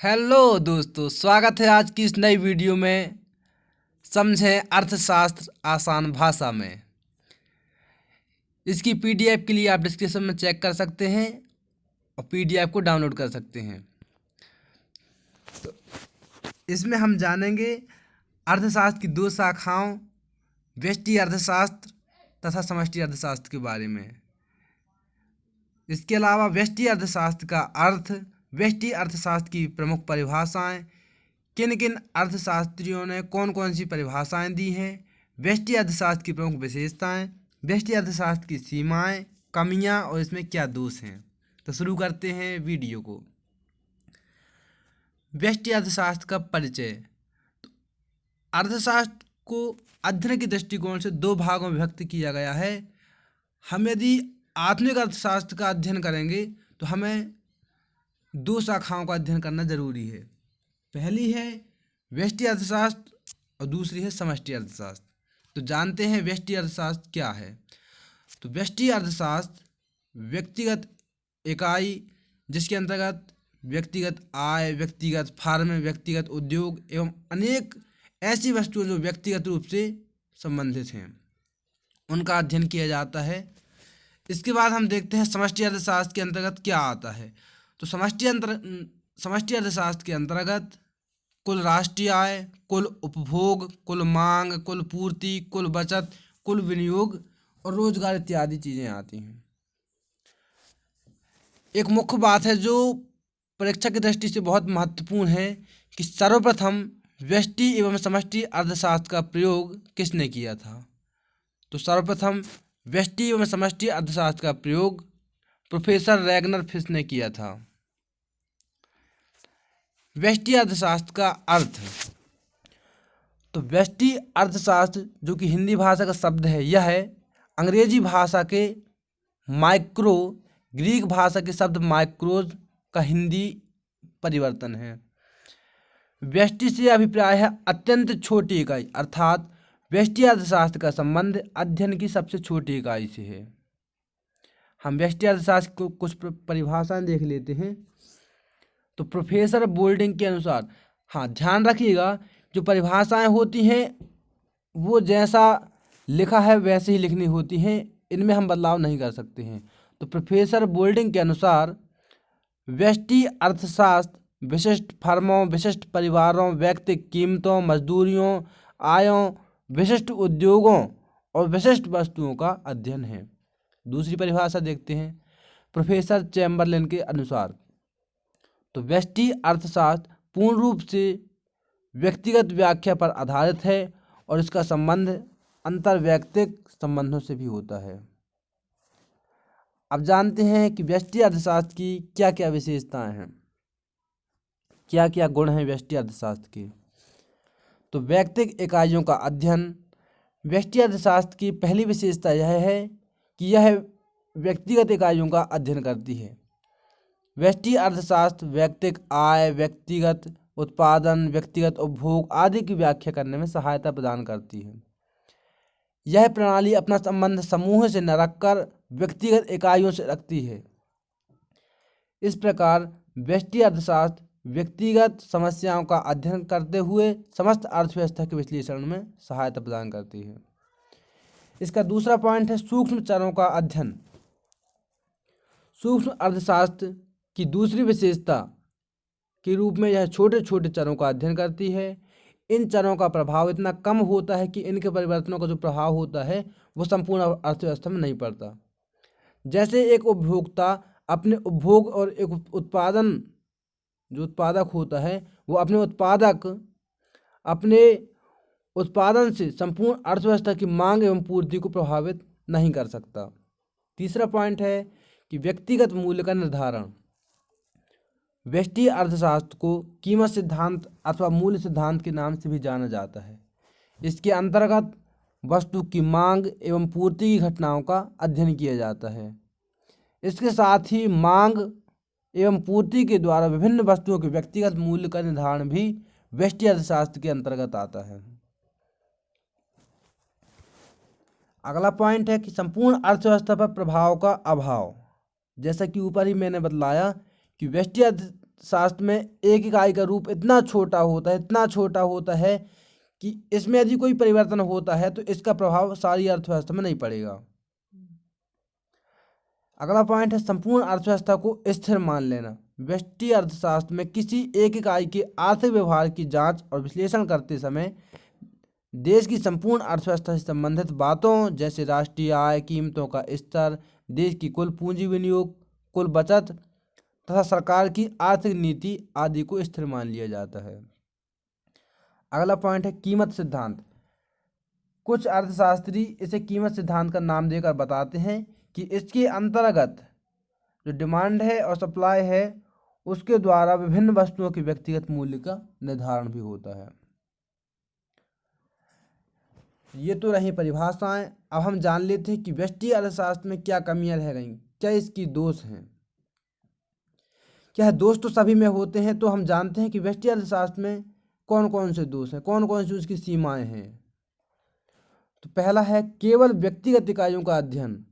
Hello दोस्तों, स्वागत है आज की इस नई वीडियो में। समझें अर्थशास्त्र आसान भाषा में। इसकी पीडीएफ के लिए आप डिस्क्रिप्शन में चेक कर सकते हैं और पीडीएफ को डाउनलोड कर सकते हैं। तो इसमें हम जानेंगे अर्थशास्त्र की दो शाखाओं, व्यष्टि अर्थशास्त्र तथा समष्टि अर्थशास्त्र के बारे में। इसके अलावा व्यष्टि अर्थशास्त्र का अर्थ, व्यष्टि अर्थशास्त्र की प्रमुख परिभाषाएं, किन किन अर्थशास्त्रियों ने कौन कौन सी परिभाषाएं दी हैं, व्यष्टि अर्थशास्त्र की प्रमुख विशेषताएं, व्यष्टि अर्थशास्त्र की सीमाएं, कमियां और इसमें क्या दोष हैं। तो शुरू करते हैं वीडियो को। व्यष्टि अर्थशास्त्र का परिचय। तो अर्थशास्त्र को अध्ययन के दृष्टिकोण से दो भागों में विभक्त किया गया है। हम यदि आधुनिक अर्थशास्त्र का अध्ययन करेंगे तो हमें दो शाखाओं का अध्ययन करना जरूरी है। पहली है व्यष्टि अर्थशास्त्र और दूसरी है समष्टि अर्थशास्त्र। तो जानते हैं व्यष्टि अर्थशास्त्र क्या है। तो व्यष्टि अर्थशास्त्र व्यक्तिगत इकाई, जिसके अंतर्गत व्यक्तिगत आय, व्यक्तिगत फर्म, व्यक्तिगत उद्योग एवं अनेक ऐसी वस्तुएं जो व्यक्तिगत रूप से संबंधित हैं, उनका अध्ययन किया जाता है। इसके बाद हम देखते हैं समष्टि अर्थशास्त्र के अंतर्गत क्या आता है। तो समष्टि अर्थशास्त्र के अंतर्गत कुल राष्ट्रीय आय, कुल उपभोग, कुल मांग, कुल पूर्ति, कुल बचत, कुल विनियोग और रोजगार इत्यादि चीज़ें आती हैं। एक मुख्य बात है जो परीक्षा की दृष्टि से बहुत महत्वपूर्ण है कि सर्वप्रथम व्यष्टि एवं समष्टि अर्थशास्त्र का प्रयोग किसने किया था। तो सर्वप्रथम व्यष्टि एवं समष्टि अर्थशास्त्र का प्रयोग प्रोफेसर रैगनर फिश ने किया था। व्यष्टि अर्थशास्त्र का अर्थ। तो व्यष्टि अर्थशास्त्र जो कि हिंदी भाषा का शब्द है, यह है अंग्रेजी भाषा के माइक्रो, ग्रीक भाषा के शब्द माइक्रोज का हिंदी परिवर्तन है। व्यष्टि से अभिप्राय है अत्यंत छोटी इकाई, अर्थात व्यष्टि अर्थशास्त्र का संबंध अध्ययन की सबसे छोटी इकाई से है। हम व्यष्टि अर्थशास्त्र को कुछ परिभाषाएं देख लेते हैं। तो प्रोफेसर बोल्डिंग के अनुसार, हाँ ध्यान रखिएगा, जो परिभाषाएं होती हैं वो जैसा लिखा है वैसे ही लिखनी होती हैं, इनमें हम बदलाव नहीं कर सकते हैं। तो प्रोफेसर बोल्डिंग के अनुसार व्यष्टि अर्थशास्त्र विशिष्ट फर्मों, विशिष्ट परिवारों, व्यक्तिगत कीमतों, मजदूरियों, आयों, विशिष्ट उद्योगों और विशिष्ट वस्तुओं का अध्ययन है। दूसरी परिभाषा देखते हैं प्रोफेसर चैम्बरलेन के अनुसार। तो व्यष्टि अर्थशास्त्र पूर्ण रूप से व्यक्तिगत व्याख्या पर आधारित है और इसका संबंध अंतर्वैयक्तिक संबंधों से भी होता है। अब जानते हैं कि व्यष्टि अर्थशास्त्र की क्या क्या विशेषताएं हैं, क्या क्या गुण हैं व्यष्टि अर्थशास्त्र के। तो व्यक्तिगत इकाइयों का अध्ययन। व्यष्टि अर्थशास्त्र की पहली विशेषता यह है कि यह व्यक्तिगत इकाइयों का अध्ययन करती है। व्यष्टि अर्थशास्त्र व्यक्तिगत आय, व्यक्तिगत उत्पादन, व्यक्तिगत उपभोग आदि की व्याख्या करने में सहायता प्रदान करती है। यह प्रणाली अपना संबंध समूह से न रखकर व्यक्तिगत इकाइयों से रखती है। इस प्रकार व्यष्टि अर्थशास्त्र व्यक्तिगत समस्याओं का अध्ययन करते हुए समस्त अर्थव्यवस्था के विश्लेषण में सहायता प्रदान करती है। इसका दूसरा पॉइंट है सूक्ष्म चरों का अध्ययन। सूक्ष्म अर्थशास्त्र की दूसरी विशेषता के रूप में यह छोटे छोटे चरों का अध्ययन करती है। इन चरों का प्रभाव इतना कम होता है कि इनके परिवर्तनों का जो प्रभाव होता है वो संपूर्ण अर्थव्यवस्था में नहीं पड़ता। जैसे एक उपभोक्ता अपने उपभोग और एक उत्पादन, जो उत्पादक होता है वो अपने उत्पादन से संपूर्ण अर्थव्यवस्था की मांग एवं पूर्ति को प्रभावित नहीं कर सकता। तीसरा पॉइंट है कि व्यक्तिगत मूल्य का निर्धारण। व्यष्टि अर्थशास्त्र को कीमत सिद्धांत अथवा मूल्य सिद्धांत के नाम से भी जाना जाता है। इसके अंतर्गत वस्तु की मांग एवं पूर्ति की घटनाओं का अध्ययन किया जाता है। इसके साथ ही मांग एवं पूर्ति के द्वारा विभिन्न वस्तुओं के व्यक्तिगत मूल्य का निर्धारण भी व्यष्टि अर्थशास्त्र के अंतर्गत आता है। अगला पॉइंट है कि संपूर्ण अर्थव्यवस्था पर प्रभाव का अभाव। जैसा कि ऊपर ही मैंने बतलाया कि व्यष्टि अर्थशास्त्र में एक इकाई का रूप इतना छोटा होता है कि इसमें यदि कोई परिवर्तन होता है तो इसका प्रभाव सारी अर्थव्यवस्था में नहीं पड़ेगा। अगला पॉइंट है संपूर्ण अर्थव्यवस्था को स्थिर मान लेना। व्यष्टि अर्थशास्त्र में किसी एक इकाई के आर्थिक व्यवहार की जांच और विश्लेषण करते समय देश की संपूर्ण अर्थव्यवस्था से संबंधित बातों जैसे राष्ट्रीय आय, कीमतों का स्तर, देश की कुल पूंजी विनियोग, कुल बचत तथा सरकार की आर्थिक नीति आदि को स्थिर मान लिया जाता है। अगला पॉइंट है कीमत सिद्धांत। कुछ अर्थशास्त्री इसे कीमत सिद्धांत का नाम देकर बताते हैं कि इसके अंतर्गत जो डिमांड है और सप्लाई है उसके द्वारा विभिन्न वस्तुओं के व्यक्तिगत मूल्य का निर्धारण भी होता है। ये तो रही परिभाषाएं। अब हम जान लेते हैं कि व्यष्टि अर्थशास्त्र में क्या कमियां रह गई, क्या इसकी दोष हैं। क्या है दोष तो सभी में होते हैं, तो हम जानते हैं कि व्यष्टि अर्थशास्त्र में कौन कौन से दोष हैं, कौन कौन सी उसकी सीमाएं हैं। तो पहला है केवल व्यक्तिगत इकाइयों का अध्ययन।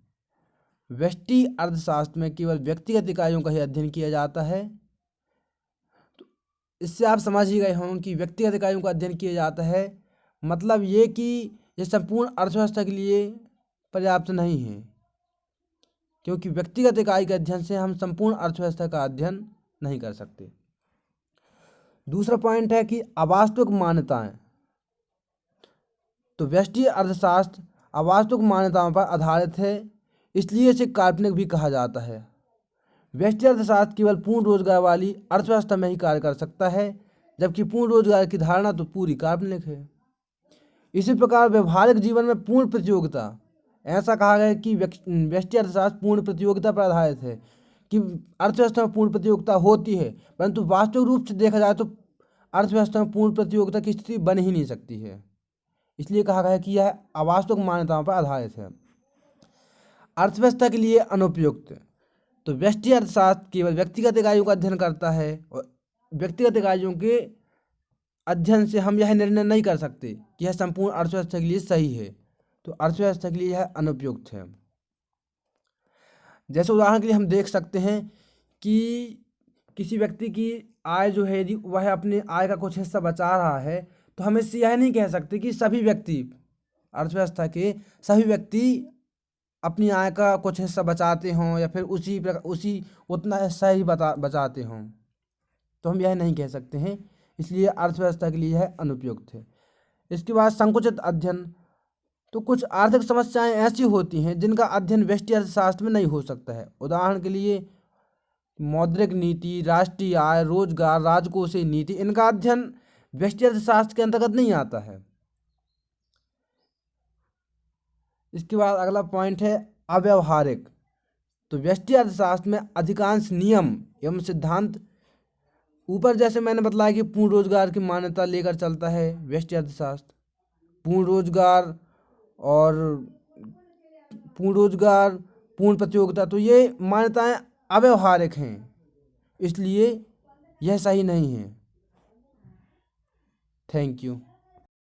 व्यष्टि अर्थशास्त्र में केवल व्यक्तिगत इकाइयों का ही अध्ययन किया जाता है। तो इससे आप समझ ही गए होंगे कि व्यक्तिगत इकाइयों का अध्ययन किया जाता है मतलब ये कि ये संपूर्ण अर्थव्यवस्था के लिए पर्याप्त नहीं है, क्योंकि व्यक्तिगत इकाई के अध्ययन से हम संपूर्ण अर्थव्यवस्था का अध्ययन नहीं कर सकते। दूसरा पॉइंट है कि अवास्तविक मान्यताएं। तो व्यष्टि अर्थशास्त्र अवास्तविक मान्यताओं पर आधारित है, इसलिए इसे काल्पनिक भी कहा जाता है। व्यष्टि अर्थशास्त्र केवल पूर्ण रोजगार वाली अर्थव्यवस्था में ही कार्य कर सकता है, जबकि पूर्ण रोजगार की धारणा तो पूरी काल्पनिक है। इसी प्रकार व्यवहारिक जीवन में पूर्ण प्रतियोगिता, ऐसा कहा गया है कि व्यष्टि अर्थशास्त्र पूर्ण प्रतियोगिता पर आधारित है, कि अर्थव्यवस्था में पूर्ण प्रतियोगिता होती है, परंतु वास्तविक रूप से देखा जाए तो अर्थव्यवस्था में पूर्ण प्रतियोगिता की स्थिति बन ही नहीं सकती है। इसलिए कहा गया है कि यह अवास्तविक मान्यताओं पर आधारित है। अर्थव्यवस्था के लिए अनुपयुक्त। तो व्यष्टि अर्थशास्त्र केवल व्यक्तिगत इकाइयों का अध्ययन करता है और व्यक्तिगत इकाइयों के अध्ययन से हम यह निर्णय नहीं कर सकते कि यह संपूर्ण अर्थव्यवस्था के लिए सही है, तो अर्थव्यवस्था के लिए यह अनुपयुक्त है। जैसे उदाहरण के लिए हम देख सकते हैं कि किसी व्यक्ति की आय जो है यदि वह अपने आय का कुछ हिस्सा बचा रहा है, तो हम इससे यह नहीं कह सकते कि सभी व्यक्ति अर्थव्यवस्था के सभी व्यक्ति अपनी आय का कुछ हिस्सा बचाते हों या फिर उसी उतना हिस्सा ही बचाते हों, तो हम यह नहीं कह सकते हैं। इसलिए अर्थव्यवस्था के लिए यह अनुपयुक्त है। इसके बाद संकुचित अध्ययन। तो कुछ आर्थिक समस्याएं ऐसी होती हैं जिनका अध्ययन व्यष्टि अर्थशास्त्र में नहीं हो सकता है। उदाहरण के लिए मौद्रिक नीति, राष्ट्रीय आय, रोजगार, राजकोषीय नीति, इनका अध्ययन व्यष्टि अर्थशास्त्र के अंतर्गत नहीं आता है। इसके बाद अगला पॉइंट है अव्यवहारिक। तो व्यष्टि अर्थशास्त्र में अधिकांश नियम एवं सिद्धांत ऊपर जैसे मैंने बतलाया कि पूर्ण रोजगार की मान्यता लेकर चलता है व्यष्टि अर्थशास्त्र। पूर्ण रोजगार और पूर्ण प्रतियोगिता, तो ये मान्यताएं अव्यवहारिक हैं, इसलिए यह सही नहीं है। Thank you.